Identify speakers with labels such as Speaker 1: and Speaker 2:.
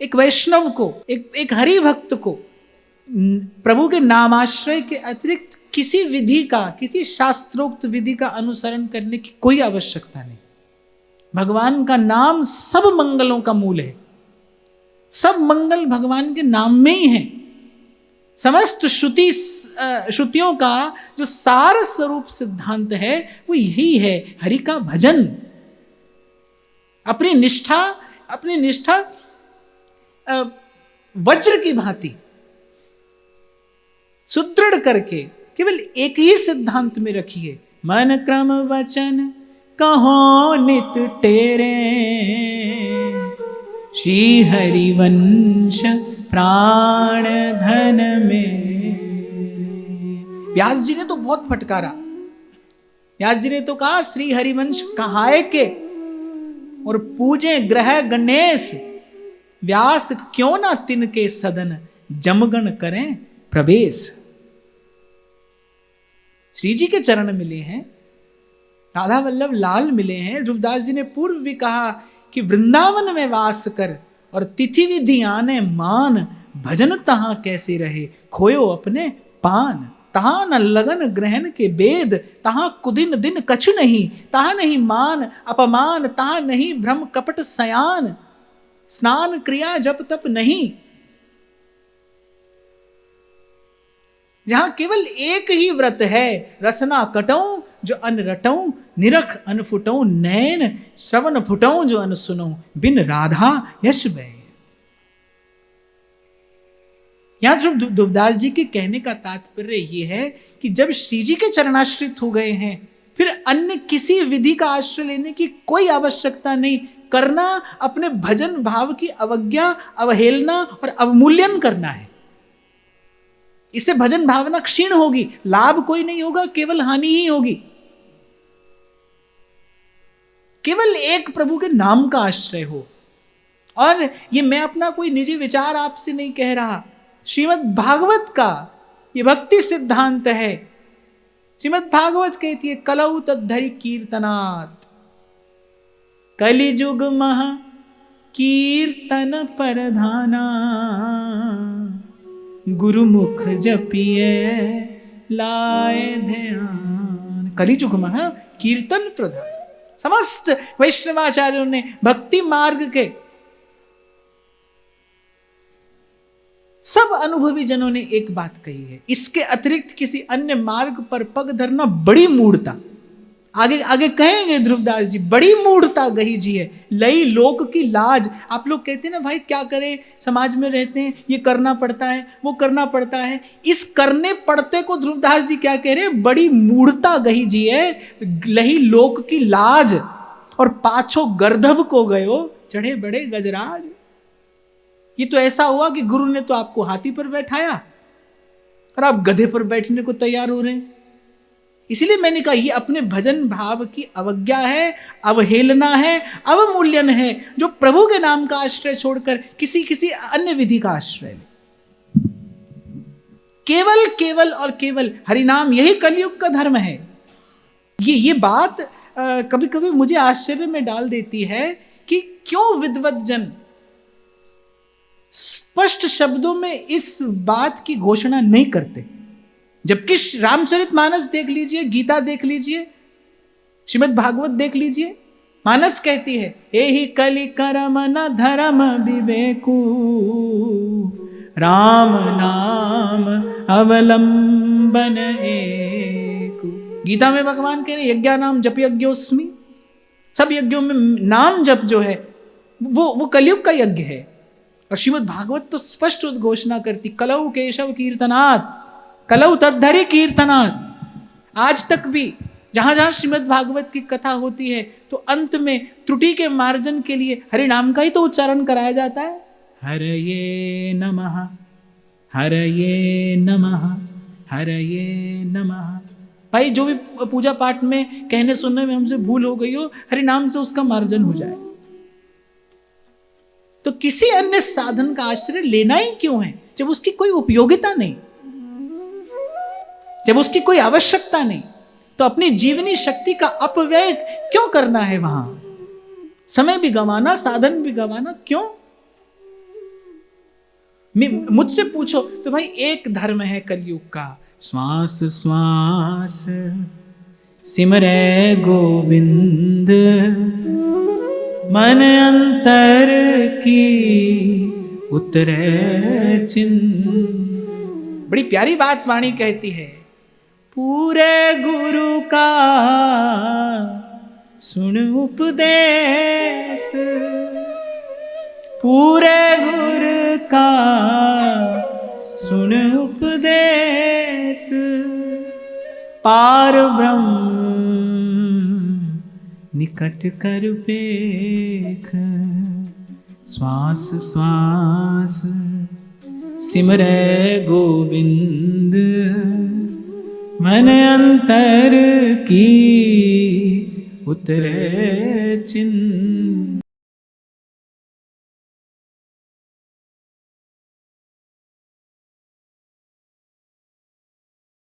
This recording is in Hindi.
Speaker 1: एक वैष्णव को, एक हरि भक्त को प्रभु के नामाश्रय के अतिरिक्त किसी विधि का, किसी शास्त्रोक्त विधि का अनुसरण करने की कोई आवश्यकता नहीं। भगवान का नाम सब मंगलों का मूल है। सब मंगल भगवान के नाम में ही है। समस्त श्रुतियों का जो सार स्वरूप सिद्धांत है वो यही है, हरि का भजन। अपनी निष्ठा वज्र की भांति सुदृढ़ करके केवल एक ही सिद्धांत में रखिए। मन क्रम वचन कहो नित टेरे, श्री हरिवंश प्राण धन मेरे। व्यास जी ने तो बहुत फटकारा। व्यास जी ने तो कहा श्री हरिवंश कहाए के और पूजे ग्रह गणेश, व्यास क्यों ना तिनके सदन जमगण करें प्रवेश। श्री जी के चरण मिले हैं, राधा वल्लभ लाल मिले हैं। ध्रुवदास जी ने पूर्व भी कहा कि वृंदावन में वास कर और तिथि विधि आने मान, भजन तहां कैसे रहे खोयो अपने पान। तहां न लगन ग्रहण के वेद, तहां कुदिन दिन कछु नहीं, तहां नहीं मान अपमान, तहां नहीं भ्रम कपट सयान, स्नान क्रिया जप तप नहीं। जहां केवल एक ही व्रत है, रसना कटौ जो अन रटौ, निरख अन फुटौ नैन, श्रवण फुटौ जो अन सुनौ, बिन राधा यश बै। यहां ध्रुवदास जी के कहने का तात्पर्य यह है कि जब श्री जी के चरणाश्रित हो गए हैं, फिर अन्य किसी विधि का आश्रय लेने की कोई आवश्यकता नहीं। करना अपने भजन भाव की अवज्ञा, अवहेलना और अवमूल्यन करना है। इससे भजन भावना क्षीण होगी, लाभ कोई नहीं होगा, केवल हानि ही होगी। केवल एक प्रभु के नाम का आश्रय हो। और ये मैं अपना कोई निजी विचार आपसे नहीं कह रहा, श्रीमद् भागवत का ये भक्ति सिद्धांत है। श्रीमद् भागवत कहती है कलौ तद्धरि कीर्तनात्, कलिजुग मह कीर्तन परधाना, गुरुमुख जपिए लाए ध्यान। कलिजुग मह कीर्तन प्रधान। समस्त वैष्णवाचार्यों ने भक्ति मार्ग के सब अनुभवी जनों ने एक बात कही है, इसके अतिरिक्त किसी अन्य मार्ग पर पग धरना बड़ी मूढ़ता। आगे कहेंगे ध्रुवदास जी, बड़ी मूढ़ता गही जी है, लई लोक की लाज। आप लोग कहते हैं ना भाई क्या करें, समाज में रहते हैं, ये करना पड़ता है, वो करना पड़ता है। इस करने पड़ते को ध्रुवदास जी क्या कह रहे हैं, बड़ी मूढ़ता गही जी है, लही लोक की लाज। और पाछो गर्दभ को गयो चढ़े बड़े गजराज। ये तो ऐसा हुआ कि गुरु ने तो आपको हाथी पर बैठाया और आप गधे पर बैठने को तैयार हो रहे हैं। इसलिए मैंने कहा ये अपने भजन भाव की अवज्ञा है, अवहेलना है, अवमूल्यन है, जो प्रभु के नाम का आश्रय छोड़कर किसी अन्य विधि का आश्रय ले। केवल और केवल हरिनाम, यही कलयुग का धर्म है। ये बात कभी कभी मुझे आश्चर्य में डाल देती है कि क्यों विद्वत जन स्पष्ट शब्दों में इस बात की घोषणा नहीं करते। जबकि रामचरितमानस देख लीजिए, गीता देख लीजिए, श्रीमद् भागवत देख लीजिए, मानस कहती है एहि कलि करम न धर्म विवेकु, राम नाम अवलंबन एकु। गीता में भगवान कह रहे यज्ञा नाम जप यज्ञोस्मि। सब यज्ञों में नाम जप जो है वो कलयुग का यज्ञ है। और श्रीमद् भागवत तो स्पष्ट उद्घोषणा करती कलौ केशव कीर्तनात्, कलौ तद्धरि कीर्तनात्। आज तक भी जहां जहां श्रीमद् भागवत की कथा होती है तो अंत में त्रुटि के मार्जन के लिए हरि नाम का ही तो उच्चारण कराया जाता है। हरये नमः, हरये नमः, हरये नमः। भाई जो भी पूजा पाठ में कहने सुनने में हमसे भूल हो गई हो, हरि नाम से उसका मार्जन हो जाए। तो किसी अन्य साधन का आश्रय लेना ही क्यों है जब उसकी कोई उपयोगिता नहीं, जब उसकी कोई आवश्यकता नहीं। तो अपनी जीवनी शक्ति का अपव्यय क्यों करना है वहां? समय भी गंवाना, साधन भी गंवाना क्यों? मुझसे पूछो तो भाई एक धर्म है कलयुग का, श्वास श्वास सिमरे गोविंद, मन अंतर की उतरे चिन्ह। बड़ी प्यारी बात वाणी कहती है, पूरे गुरु का सुन उपदेश, पूरे गुरु का सुन उपदेश, पार ब्रह्म निकट कर पेख, श्वास श्वास सिमरे गोविंद, मन अंतर की उतरे चिन्ह।